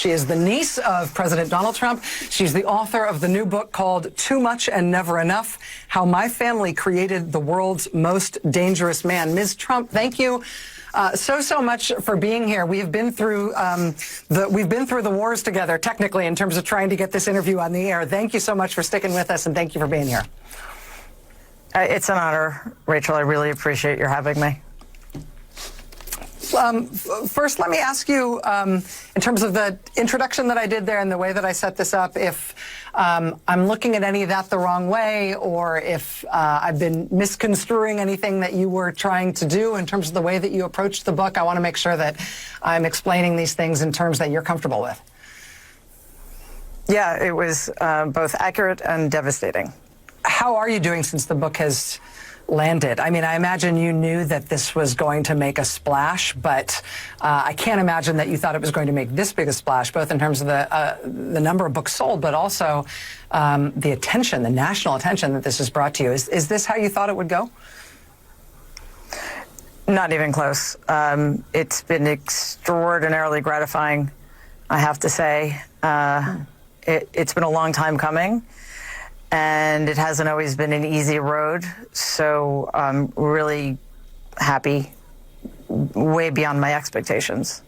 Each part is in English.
She is the niece of President Donald Trump. She's the author of the new book called Too Much and Never Enough: How My Family Created the World's Most Dangerous Man. Ms. Trump, thank you so much for being here. We have been through the wars together, technically, in terms of trying to get this interview on the air. Thank you so much for sticking with us, and thank you for being here. It's an honor, Rachel. I really appreciate your having me. First, let me ask you, in terms of the introduction that I did there and the way that I set this up, if I'm looking at any of that the wrong way, or if I've been misconstruing anything that you were trying to do in terms of the way that you approached the book. I want to make sure that I'm explaining these things in terms that you're comfortable with. Yeah, it was both accurate and devastating. How are you doing since the book has landed? I mean, I imagine you knew that this was going to make a splash, but I can't imagine that you thought it was going to make this big a splash, both in terms of the number of books sold, but also the attention, the national attention that this has brought to you. Is this how you thought it would go? Not even close. It's been extraordinarily gratifying, I have to say. It's been a long time coming, and it hasn't always been an easy road, so I'm really happy, way beyond my expectations.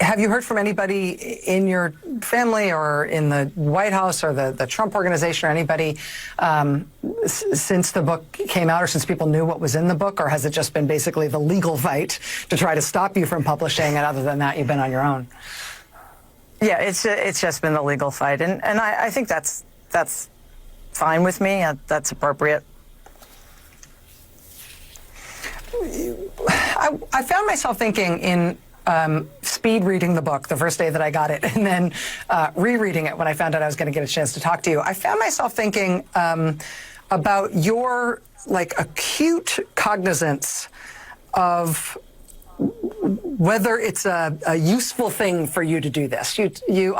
Have you heard from anybody in your family or in the White House or the Trump Organization or anybody since the book came out, or since people knew what was in the book, or has it just been basically the legal fight to try to stop you from publishing, and other than that, you've been on your own? Yeah, it's just been the legal fight, and I think that's fine with me. That's appropriate. I found myself thinking in speed reading the book the first day that I got it, and then rereading it when I found out I was going to get a chance to talk to you. I found myself thinking about your acute cognizance of whether it's a useful thing for you to do this. You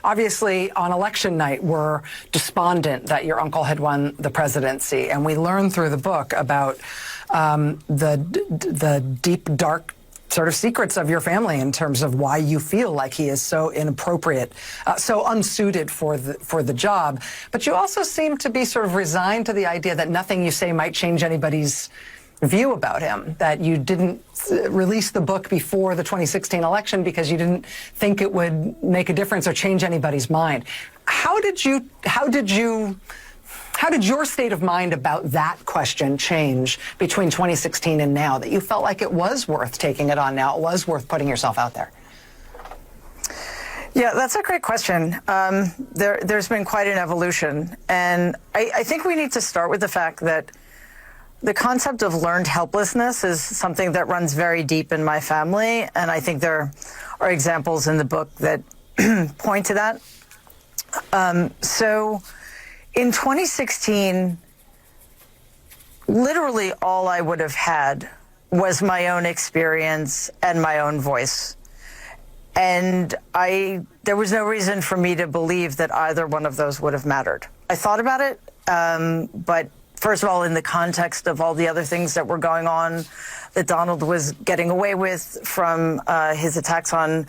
obviously on election night were despondent that your uncle had won the presidency, and we learned through the book about the deep, dark sort of secrets of your family in terms of why you feel like he is so inappropriate, so unsuited for the job. But you also seem to be sort of resigned to the idea that nothing you say might change anybody's view about him, that you didn't release the book before the 2016 election because you didn't think it would make a difference or change anybody's mind. How did your state of mind about that question change between 2016 and now, that you felt like it was worth taking it on now, it was worth putting yourself out there? Yeah, that's a great question. There's been quite an evolution, and I think we need to start with the fact that the concept of learned helplessness is something that runs very deep in my family, and I think there are examples in the book that point to that. So in 2016, literally all I would have had was my own experience and my own voice. And there was no reason for me to believe that either one of those would have mattered. I thought about it, but first of all, in the context of all the other things that were going on that Donald was getting away with, from his attacks on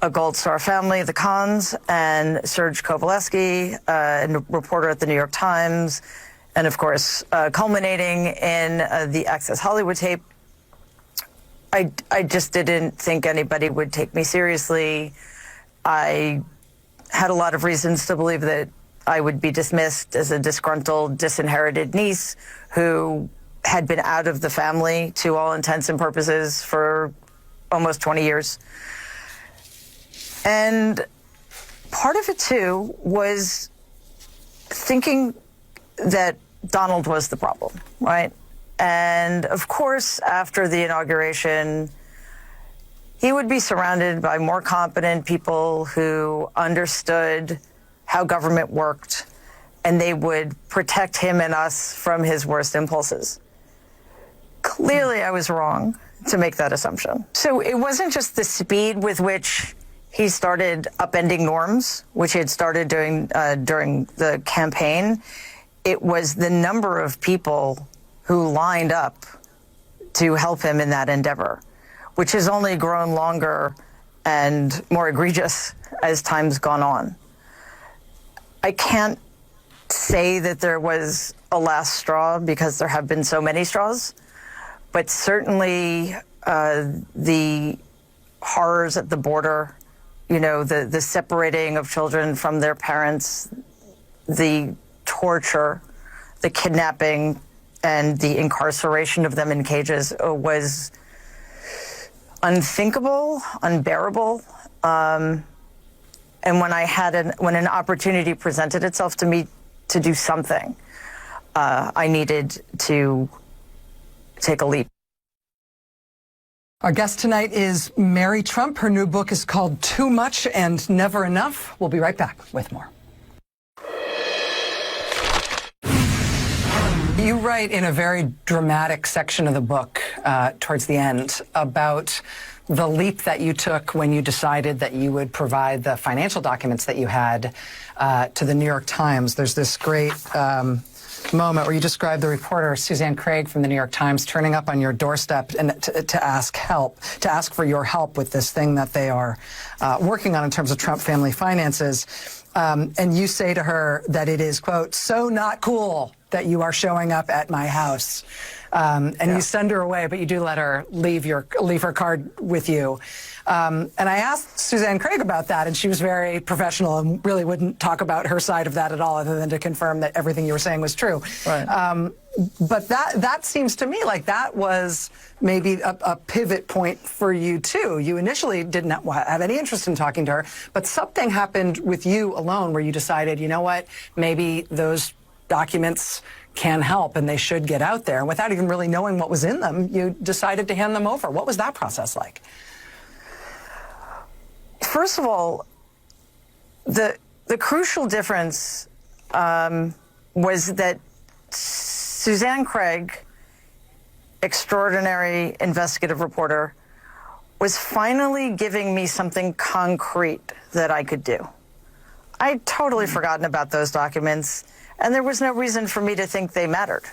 a Gold Star family, the Khans, and Serge Kovaleski, a reporter at the New York Times, and of course, culminating in the Access Hollywood tape. I just didn't think anybody would take me seriously. I had a lot of reasons to believe that I would be dismissed as a disgruntled, disinherited niece who had been out of the family to all intents and purposes for almost 20 years. And part of it, too, was thinking that Donald was the problem, right? And, of course, after the inauguration, he would be surrounded by more competent people who understood how government worked, and they would protect him and us from his worst impulses. Clearly, I was wrong to make that assumption. So it wasn't just the speed with which he started upending norms, which he had started doing during the campaign. It was the number of people who lined up to help him in that endeavor, which has only grown longer and more egregious as time's gone on. I can't say that there was a last straw because there have been so many straws, but certainly the horrors at the border, you know, the separating of children from their parents, the torture, the kidnapping, and the incarceration of them in cages was unthinkable, unbearable. And when when an opportunity presented itself to me to do something, I needed to take a leap. Our guest tonight is Mary Trump. Her new book is called Too Much and Never Enough. We'll be right back with more. You write in a very dramatic section of the book towards the end about the leap that you took when you decided that you would provide the financial documents that you had to the New York Times. There's this great moment where you describe the reporter Suzanne Craig from the New York Times turning up on your doorstep and to ask for your help with this thing that they are working on in terms of Trump family finances. And you say to her that it is, quote, so not cool that you are showing up at my house. You send her away, but you do let her leave her card with you. And I asked Suzanne Craig about that, and she was very professional and really wouldn't talk about her side of that at all, other than to confirm that everything you were saying was true. Right. But that seems to me like that was maybe a pivot point for you, too. You initially didn't have any interest in talking to her, but something happened with you alone where you decided, you know what, maybe those documents can help and they should get out there. And without even really knowing what was in them, you decided to hand them over. What was that process like? First of all, the crucial difference was that Suzanne Craig, extraordinary investigative reporter, was finally giving me something concrete that I could do. I'd totally forgotten about those documents, and there was no reason for me to think they mattered.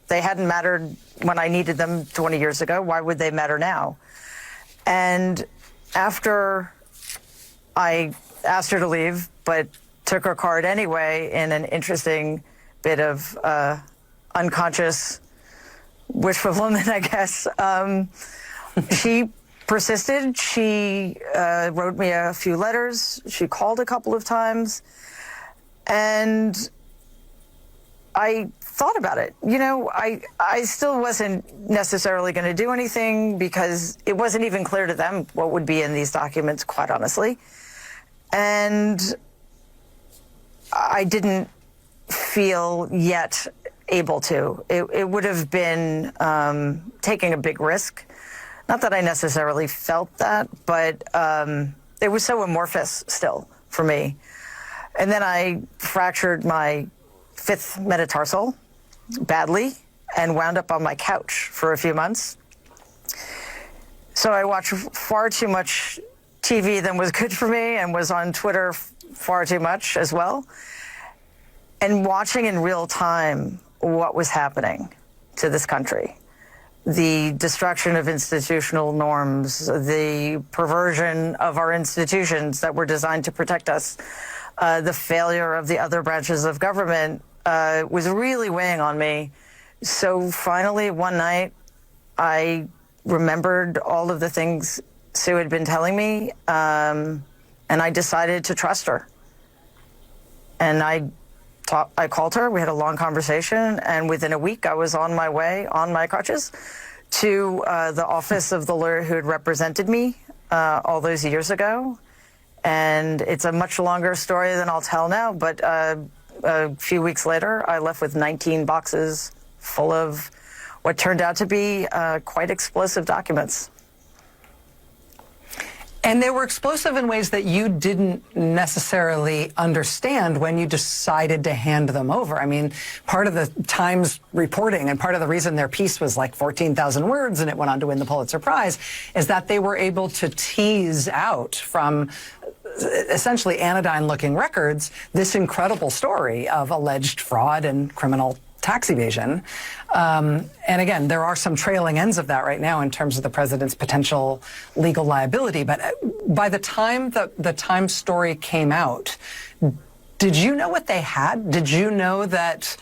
They hadn't mattered when I needed them 20 years ago. Why would they matter now? And after I asked her to leave, but took her card anyway in an interesting bit of unconscious wish fulfillment, I guess. She persisted. She wrote me a few letters. She called a couple of times. And I thought about it. You know, I still wasn't necessarily going to do anything because it wasn't even clear to them what would be in these documents, quite honestly. And I didn't feel yet able to. It would have been taking a big risk. Not that I necessarily felt that, but it was so amorphous still for me. And then I fractured my 5th metatarsal badly and wound up on my couch for a few months. So I watched far too much TV than was good for me and was on Twitter far too much as well. And watching in real time what was happening to this country. The destruction of institutional norms, the perversion of our institutions that were designed to protect us, the failure of the other branches of government was really weighing on me. So finally, one night, I remembered all of the things Sue had been telling me, and I decided to trust her. And I called her, we had a long conversation, and within a week I was on my way, on my crutches, to the office of the lawyer who had represented me all those years ago. And it's a much longer story than I'll tell now, but a few weeks later, I left with 19 boxes full of what turned out to be quite explosive documents. And they were explosive in ways that you didn't necessarily understand when you decided to hand them over. I mean, part of the Times reporting and part of the reason their piece was like 14,000 words and it went on to win the Pulitzer Prize is that they were able to tease out from essentially anodyne-looking records this incredible story of alleged fraud and criminal tax evasion. And again, there are some trailing ends of that right now in terms of the president's potential legal liability. But by the time the Times story came out, did you know what they had? Did you know that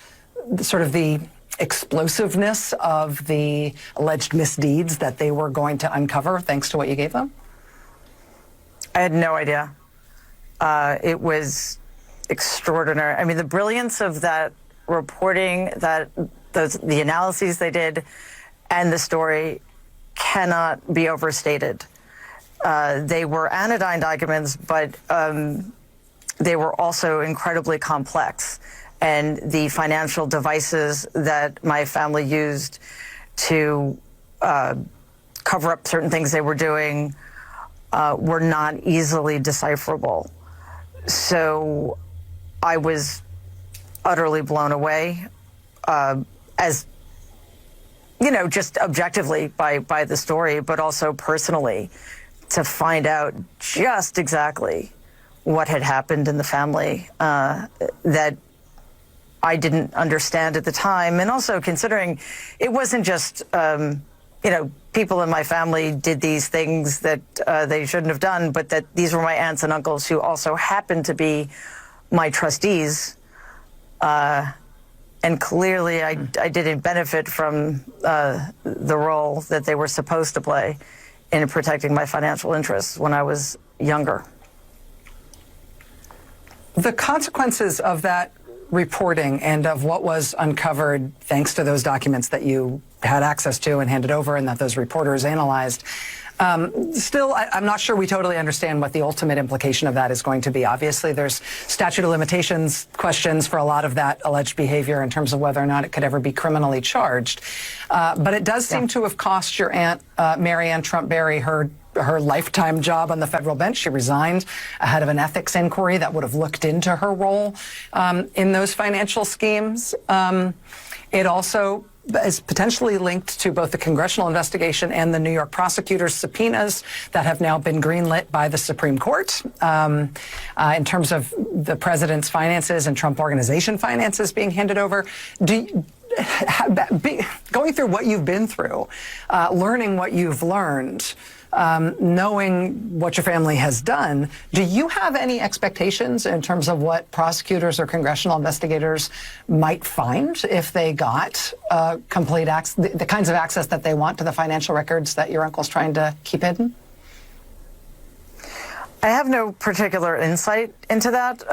sort of the explosiveness of the alleged misdeeds that they were going to uncover thanks to what you gave them? I had no idea. It was extraordinary. I mean, the brilliance of that reporting, the analyses they did, and the story cannot be overstated. They were anodyne documents, but they were also incredibly complex. And the financial devices that my family used to cover up certain things they were doing were not easily decipherable. So I was utterly blown away, as you know, just objectively by the story, but also personally, to find out just exactly what had happened in the family that I didn't understand at the time. And also considering it wasn't just, you know, people in my family did these things that they shouldn't have done, but that these were my aunts and uncles who also happened to be my trustees. And clearly I didn't benefit from the role that they were supposed to play in protecting my financial interests when I was younger. The consequences of that reporting and of what was uncovered thanks to those documents that you had access to and handed over and that those reporters analyzed, still, I'm not sure we totally understand what the ultimate implication of that is going to be. Obviously, there's statute of limitations questions for a lot of that alleged behavior in terms of whether or not it could ever be criminally charged. But it does seem to have cost your aunt, Mary Ann Trump Berry, her lifetime job on the federal bench. She resigned ahead of an ethics inquiry that would have looked into her role in those financial schemes. It also is potentially linked to both the congressional investigation and the New York prosecutors' subpoenas that have now been greenlit by the Supreme Court in terms of the president's finances and Trump Organization finances being handed over. Going through what you've been through, learning what you've learned, knowing what your family has done, do you have any expectations in terms of what prosecutors or congressional investigators might find if they got complete access, the kinds of access that they want to the financial records that your uncle's trying to keep hidden? I have no particular insight into that.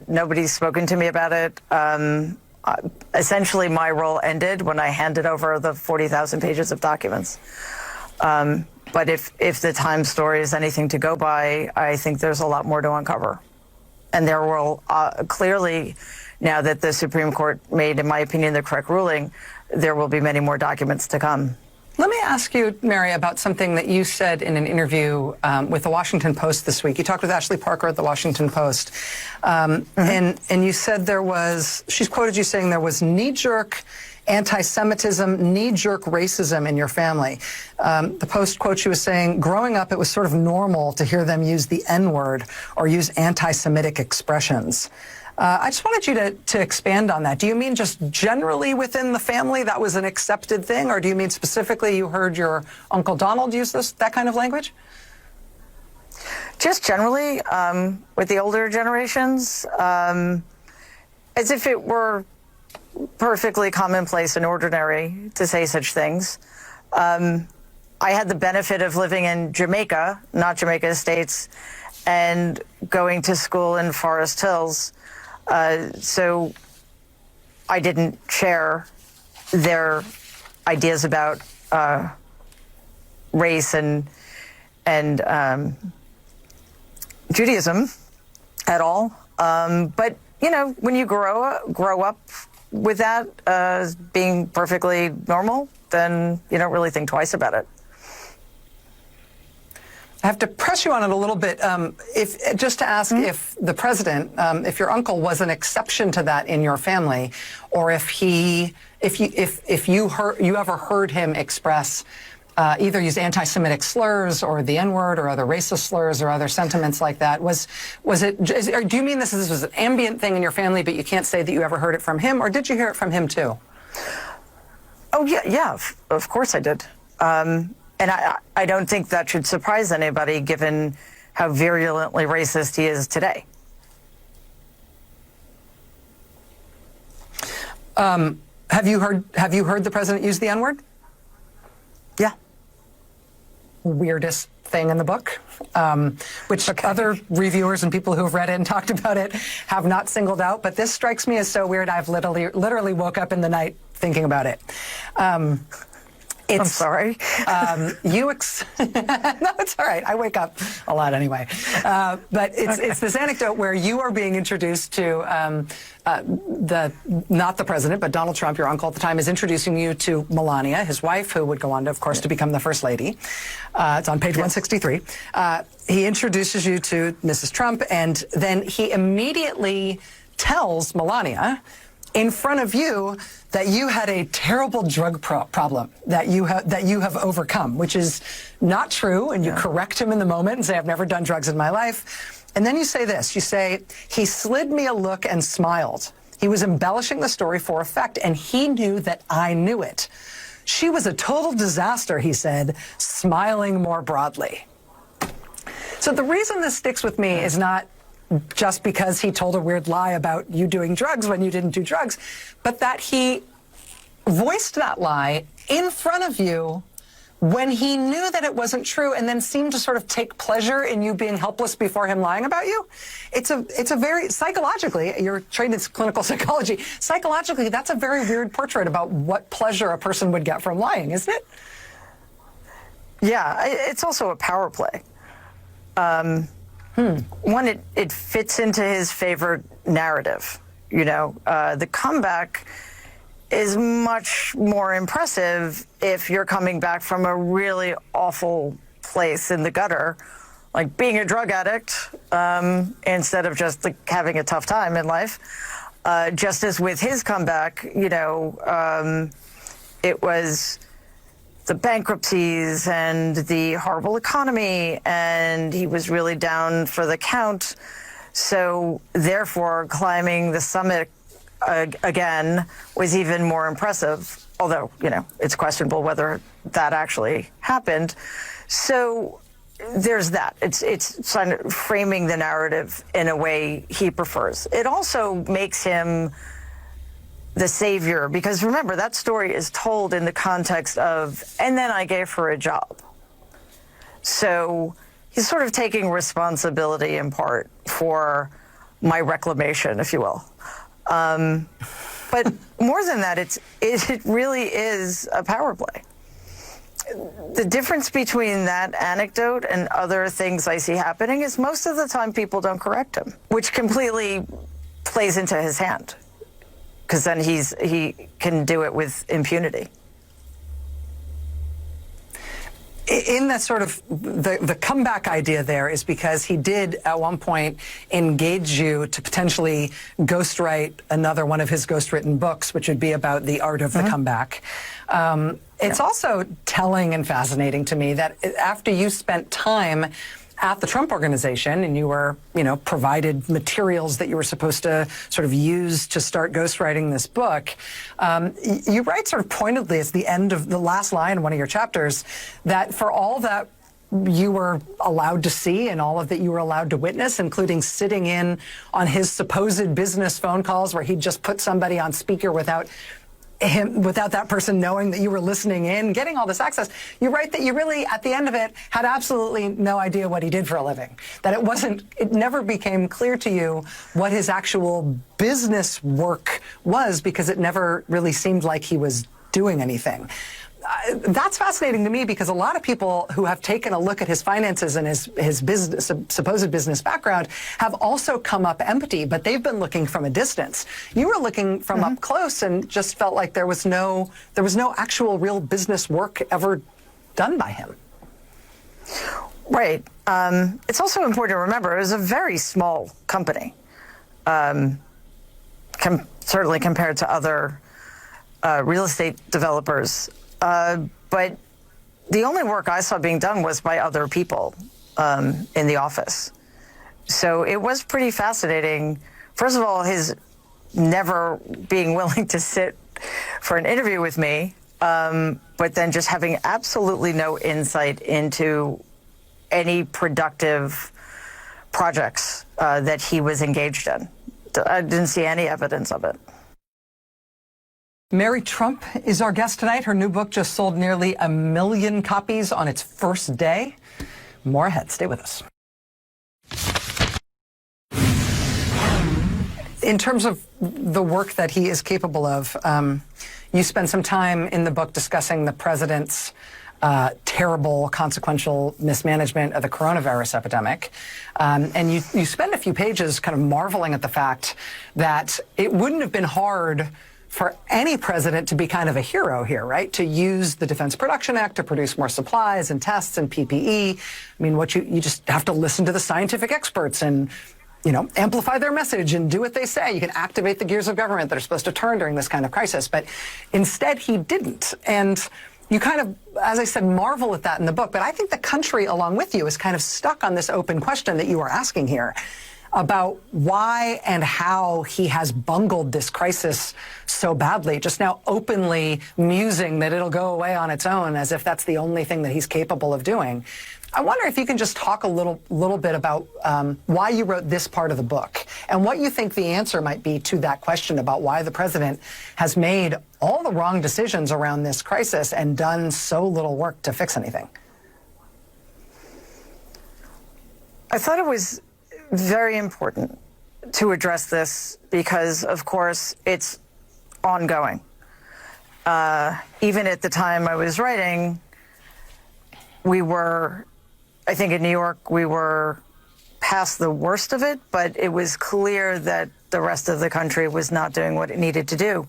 Nobody's spoken to me about it. Essentially, my role ended when I handed over the 40,000 pages of documents. But if the Times story is anything to go by, I think there's a lot more to uncover. And there will clearly, now that the Supreme Court made, in my opinion, the correct ruling, there will be many more documents to come. Let me ask you, Mary, about something that you said in an interview with the Washington Post this week. You talked with Ashley Parker at the Washington Post, and you said she's quoted you saying there was knee-jerk anti-Semitism, knee-jerk racism in your family. The Post quotes you as saying, growing up, it was sort of normal to hear them use the N-word or use anti-Semitic expressions. I just wanted you to expand on that. Do you mean just generally within the family that was an accepted thing, or do you mean specifically you heard your Uncle Donald use that kind of language? Just generally, with the older generations, as if it were perfectly commonplace and ordinary to say such things. I had the benefit of living in Jamaica, not Jamaica Estates, and going to school in Forest Hills. So I didn't share their ideas about race and Judaism at all. But when you grow up with that being perfectly normal, then you don't really think twice about it. I have to press you on it a little bit. Just to ask if the president, if your uncle was an exception to that in your family, or if you ever heard him express either used anti-Semitic slurs or the N-word or other racist slurs or other sentiments like that. Or do you mean this was an ambient thing in your family, but you can't say that you ever heard it from him, or did you hear it from him too? Oh, yeah, of course I did. And I don't think that should surprise anybody, given how virulently racist he is today. Have you heard the president use the N-word? Yeah. Weirdest thing in the book, which other reviewers and people who have read it and talked about it have not singled out. But this strikes me as so weird. I've literally woke up in the night thinking about it. I'm sorry. No, it's all right. I wake up a lot anyway. But it's this anecdote where you are being introduced to not the president, but Donald Trump, your uncle at the time, is introducing you to Melania, his wife, who would go on to, of course, to become the first lady. It's on page 163. He introduces you to Mrs. Trump, and then he immediately tells Melania in front of you that you had a terrible drug problem that you have overcome, which is not true, and you correct him in the moment and say, I've never done drugs in my life. And then you say this, you say, he slid me a look and smiled. He was embellishing the story for effect, and he knew that I knew it. She was a total disaster, he said, smiling more broadly. So the reason this sticks with me is not just because he told a weird lie about you doing drugs when you didn't do drugs, but that he voiced that lie in front of you when he knew that it wasn't true, and then seemed to sort of take pleasure in you being helpless before him lying about you. It's a very, psychologically, you're trained in clinical psychology, psychologically, that's a very weird portrait about what pleasure a person would get from lying, isn't it? Yeah, it's also a power play. One, it fits into his favorite narrative. You know, the comeback is much more impressive if you're coming back from a really awful place in the gutter, like being a drug addict, instead of just like having a tough time in life. Just as with his comeback, you know, it was the bankruptcies and the horrible economy, and he was really down for the count. So therefore, climbing the summit again was even more impressive, although, you know, it's questionable whether that actually happened. So there's that. It's kind of framing the narrative in a way he prefers. It also makes him the savior, because remember, that story is told in the context of, and then I gave her a job. So he's sort of taking responsibility in part for my reclamation, if you will. But more than that, it really is a power play. The difference between that anecdote and other things I see happening is most of the time people don't correct him, which completely plays into his hand, because then he can do it with impunity. In that sort of, the comeback idea there is because he did at one point engage you to potentially ghostwrite another one of his ghostwritten books, which would be about the art of the comeback. It's also telling and fascinating to me that after you spent time at the Trump Organization and you were, you know, provided materials that you were supposed to sort of use to start ghostwriting this book, you write sort of pointedly at the end of the last line in one of your chapters that for all that you were allowed to see and all of that you were allowed to witness, including sitting in on his supposed business phone calls where he'd just put somebody on speaker without that person knowing that you were listening in, getting all this access, you write that you really, at the end of it, had absolutely no idea what he did for a living. That it never became clear to you what his actual business work was, because it never really seemed like he was doing anything. That's fascinating to me, because a lot of people who have taken a look at his finances and his business, supposed business background have also come up empty, but they've been looking from a distance. You were looking from up close and just felt like there was no actual real business work ever done by him. Right. It's also important to remember it was a very small company, certainly compared to other real estate developers. But the only work I saw being done was by other people in the office. So it was pretty fascinating. First of all, his never being willing to sit for an interview with me, but then just having absolutely no insight into any productive projects that he was engaged in. I didn't see any evidence of it. Mary Trump is our guest tonight. Her new book just sold nearly 1 million copies on its first day. More ahead. Stay with us. In terms of the work that he is capable of, you spend some time in the book discussing the president's terrible, consequential mismanagement of the coronavirus epidemic. And you spend a few pages kind of marveling at the fact that it wouldn't have been hard for any president to be kind of a hero here, right? To use the Defense Production Act to produce more supplies and tests and PPE. I mean, you just have to listen to the scientific experts and, amplify their message and do what they say. You can activate the gears of government that are supposed to turn during this kind of crisis. But instead, he didn't. And you kind of, as I said, marvel at that in the book. But I think the country, along with you, is kind of stuck on this open question that you are asking here about why and how he has bungled this crisis so badly, just now openly musing that it'll go away on its own as if that's the only thing that he's capable of doing. I wonder if you can just talk a little bit about why you wrote this part of the book and what you think the answer might be to that question about why the president has made all the wrong decisions around this crisis and done so little work to fix anything. I thought it was very important to address this because, of course, it's ongoing. Even at the time I was writing, I think in New York, we were past the worst of it, but it was clear that the rest of the country was not doing what it needed to do.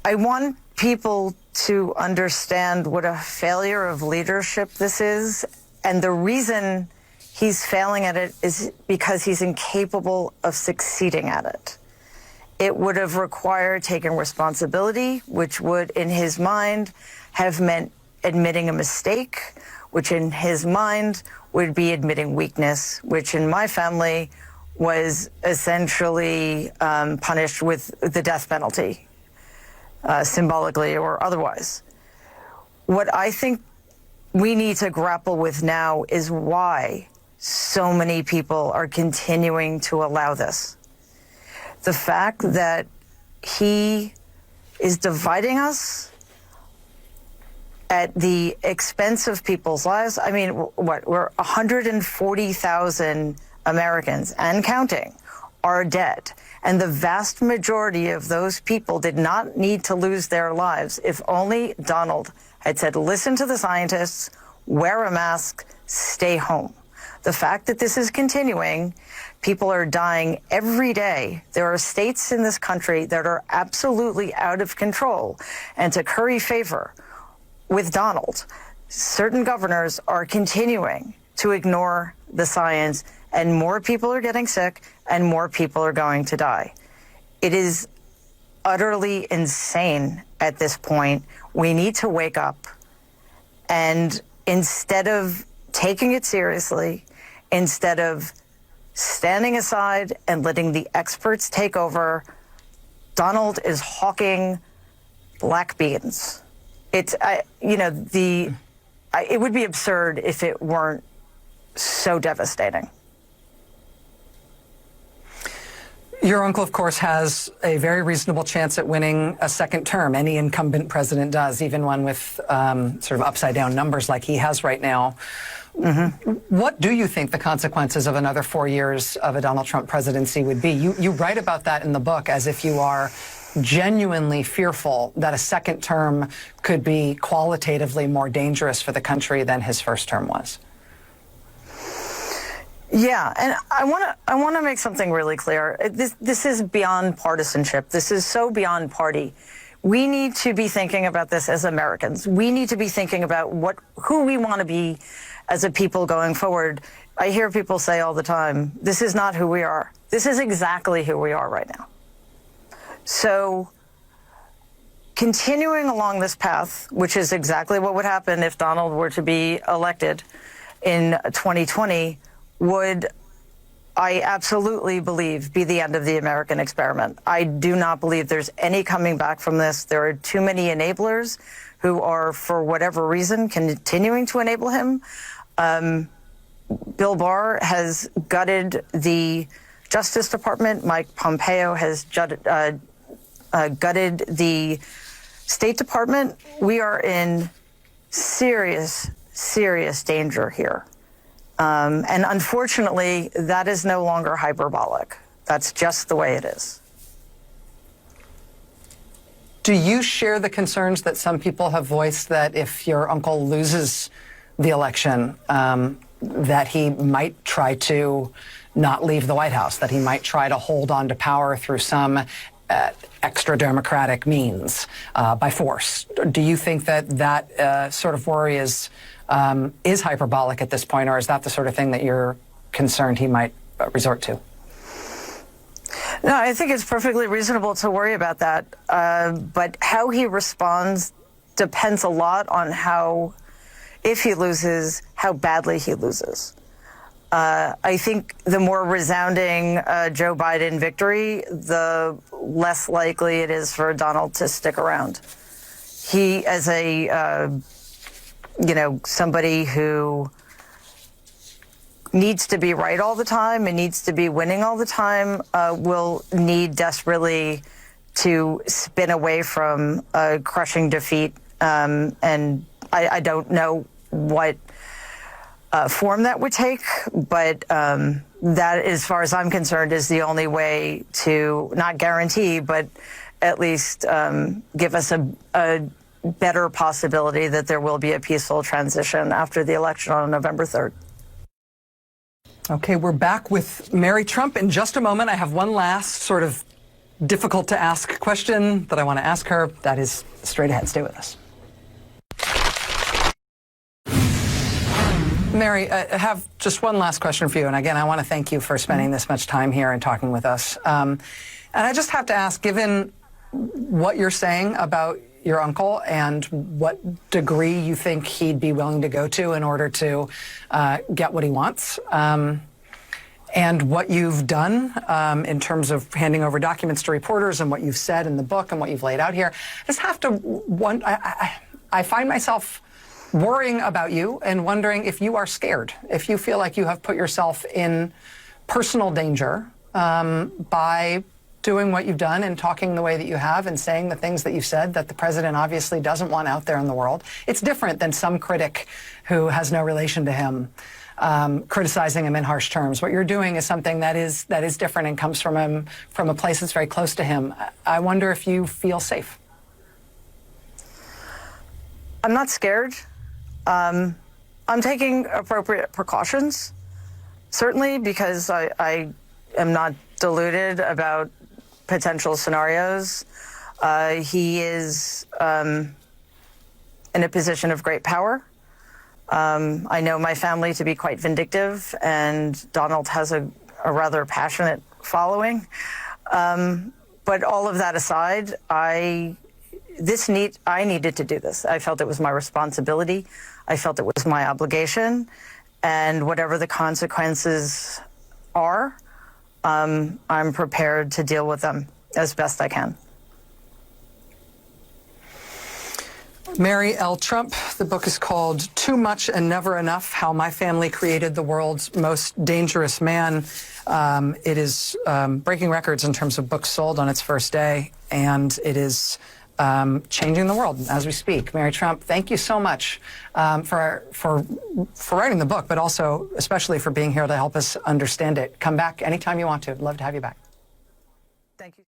I want people to understand what a failure of leadership this is, and the reason he's failing at it is because he's incapable of succeeding at it. It would have required taking responsibility, which would, in his mind, have meant admitting a mistake, which in his mind would be admitting weakness, which in my family was essentially punished with the death penalty, symbolically or otherwise. What I think we need to grapple with now is why so many people are continuing to allow this. The fact that he is dividing us at the expense of people's lives. I mean, we're 140,000 Americans and counting are dead. And the vast majority of those people did not need to lose their lives if only Donald had said, listen to the scientists, wear a mask, stay home. The fact that this is continuing, people are dying every day. There are states in this country that are absolutely out of control. And to curry favor with Donald, certain governors are continuing to ignore the science, and more people are getting sick and more people are going to die. It is utterly insane at this point. We need to wake up, and instead of taking it seriously, instead of standing aside and letting the experts take over, Donald is hawking black beans. It would be absurd if it weren't so devastating. Your uncle, of course, has a very reasonable chance at winning a second term. Any incumbent president does, even one with sort of upside-down numbers like he has right now. Mm-hmm. What do you think the consequences of another 4 years of a Donald Trump presidency would be? You write about that in the book as if you are genuinely fearful that a second term could be qualitatively more dangerous for the country than his first term was. Yeah, and I want to make something really clear. This is beyond partisanship. This is so beyond party. We need to be thinking about this as Americans. We need to be thinking about who we want to be as a people going forward. I hear people say all the time, this is not who we are. This is exactly who we are right now. So continuing along this path, which is exactly what would happen if Donald were to be elected in 2020, would, I absolutely believe, be the end of the American experiment. I do not believe there's any coming back from this. There are too many enablers who are, for whatever reason, continuing to enable him. Bill Barr has gutted the Justice Department. Mike Pompeo has gutted the State Department. We are in serious, serious danger here. And unfortunately, that is no longer hyperbolic. That's just the way it is. Do you share the concerns that some people have voiced that if your uncle loses the election, that he might try to not leave the White House, that he might try to hold on to power through some extra democratic means by force? Do you think that that sort of worry is hyperbolic at this point, or is that the sort of thing that you're concerned he might resort to? No, I think it's perfectly reasonable to worry about that. But how he responds depends a lot on how, if he loses, how badly he loses. I think the more resounding Joe Biden victory, the less likely it is for Donald to stick around. He, as a, somebody who needs to be right all the time and needs to be winning all the time, will need desperately to spin away from a crushing defeat. And I don't know what form that would take, but that, as far as I'm concerned, is the only way to not guarantee, but at least give us a better possibility that there will be a peaceful transition after the election on November 3rd. Okay, we're back with Mary Trump in just a moment. I have one last sort of difficult to ask question that I want to ask her. That is straight ahead. Stay with us. Mary, I have just one last question for you. And again, I want to thank you for spending this much time here and talking with us. And I just have to ask, given what you're saying about your uncle and what degree you think he'd be willing to go to in order to get what he wants, and what you've done in terms of handing over documents to reporters and what you've said in the book and what you've laid out here, I just have to I find myself worrying about you and wondering if you are scared, if you feel like you have put yourself in personal danger by doing what you've done and talking the way that you have and saying the things that you said that the president obviously doesn't want out there in the world. It's different than some critic who has no relation to him criticizing him in harsh terms. What you're doing is something that is different and comes from him, from a place that's very close to him. I wonder if you feel safe. I'm not scared. I'm taking appropriate precautions, certainly, because I am not deluded about potential scenarios. He is in a position of great power. I know my family to be quite vindictive, and Donald has a rather passionate following. But all of that aside, I needed to do this. I felt it was my responsibility. I felt it was my obligation. And whatever the consequences are, I'm prepared to deal with them as best I can. Mary L. Trump, the book is called Too Much and Never Enough, How My Family Created the World's Most Dangerous Man. It is breaking records in terms of books sold on its first day, and it is changing the world as we speak. Mary Trump, thank you so much for writing the book, but also especially for being here to help us understand it. Come back anytime you want to. I'd love to have you back. Thank you.